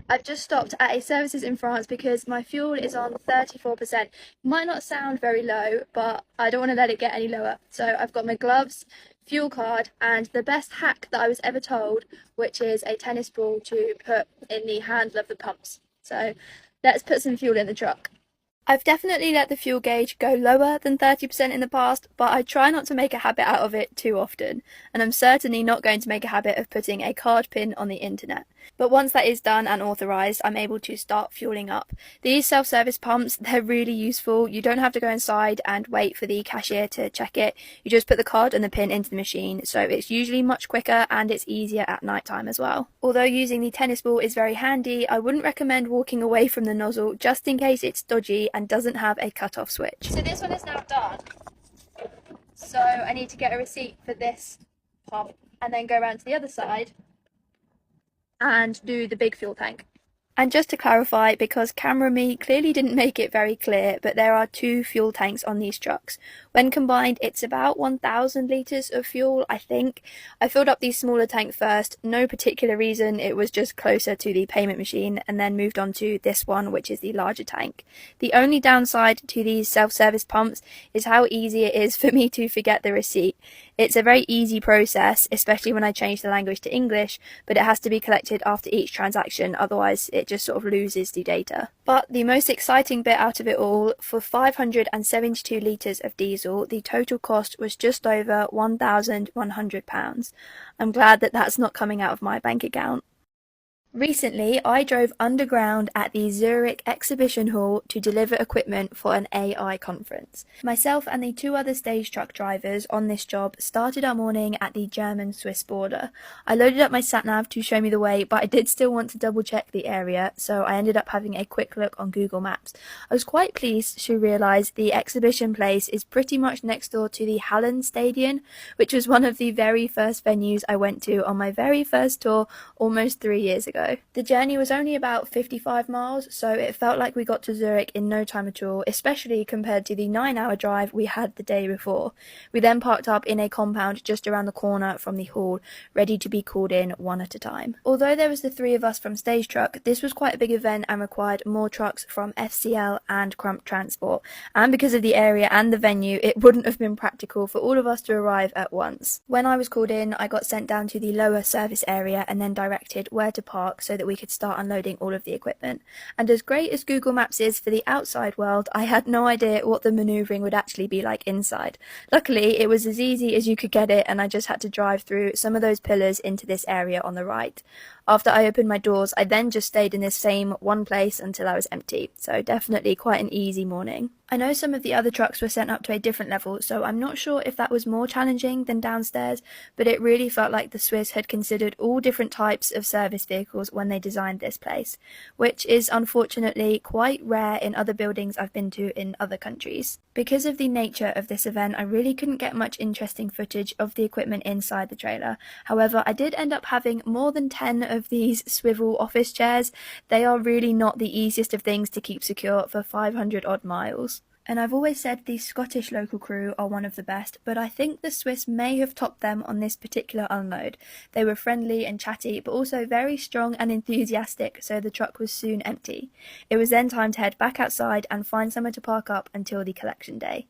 I've just stopped at a services in France because my fuel is on 34%. Might not sound very low, but I don't want to let it get any lower. So I've got my gloves, fuel card, and the best hack that I was ever told, which is a tennis ball to put in the handle of the pumps. So let's put some fuel in the truck. I've definitely let the fuel gauge go lower than 30% in the past, but I try not to make a habit out of it too often, and I'm certainly not going to make a habit of putting a card pin on the internet. But once that is done and authorised, I'm able to start fueling up. These self-service pumps, they're really useful. You don't have to go inside and wait for the cashier to check it. You just put the card and the pin into the machine, so it's usually much quicker and it's easier at night time as well. Although using the tennis ball is very handy, I wouldn't recommend walking away from the nozzle just in case it's dodgy and doesn't have a cut-off switch. So this one is now done. So I need to get a receipt for this pump and then go around to the other side and do the big fuel tank. And just to clarify, because camera me clearly didn't make it very clear, but there are two fuel tanks on these trucks. When combined, it's about 1,000 litres of fuel, I think. I filled up the smaller tank first, no particular reason, it was just closer to the payment machine, and then moved on to this one, which is the larger tank. The only downside to these self-service pumps is how easy it is for me to forget the receipt. It's a very easy process, especially when I change the language to English, but it has to be collected after each transaction, otherwise it just sort of loses the data. But the most exciting bit out of it all, for 572 litres of diesel, the total cost was just over £1,100. I'm glad that that's not coming out of my bank account. Recently, I drove underground at the Zurich Exhibition Hall to deliver equipment for an AI conference. Myself and the two other stage truck drivers on this job started our morning at the German-Swiss border. I loaded up my sat-nav to show me the way, but I did still want to double-check the area, so I ended up having a quick look on Google Maps. I was quite pleased to realise the exhibition place is pretty much next door to the Hallen Stadion, which was one of the very first venues I went to on my very first tour almost 3 years ago. The journey was only about 55 miles, so it felt like we got to Zurich in no time at all, especially compared to the 9-hour drive we had the day before. We then parked up in a compound just around the corner from the hall, ready to be called in one at a time. Although there was the three of us from Stage Truck, this was quite a big event and required more trucks from FCL and Crump Transport, and because of the area and the venue, it wouldn't have been practical for all of us to arrive at once. When I was called in, I got sent down to the lower service area and then directed where to park so that we could start unloading all of the equipment. And as great as Google Maps is for the outside world, I had no idea what the manoeuvring would actually be like inside. Luckily, it was as easy as you could get it, and I just had to drive through some of those pillars into this area on the right. After I opened my doors, I then just stayed in this same one place until I was empty, so definitely quite an easy morning. I know some of the other trucks were sent up to a different level, so I'm not sure if that was more challenging than downstairs, but it really felt like the Swiss had considered all different types of service vehicles when they designed this place, which is unfortunately quite rare in other buildings I've been to in other countries. Because of the nature of this event, I really couldn't get much interesting footage of the equipment inside the trailer. However, I did end up having more than 10 of these swivel office chairs. They are really not the easiest of things to keep secure for 500 odd miles. And I've always said the Scottish local crew are one of the best, but I think the Swiss may have topped them on this particular unload. They were friendly and chatty, but also very strong and enthusiastic, so the truck was soon empty. It was then time to head back outside and find somewhere to park up until the collection day.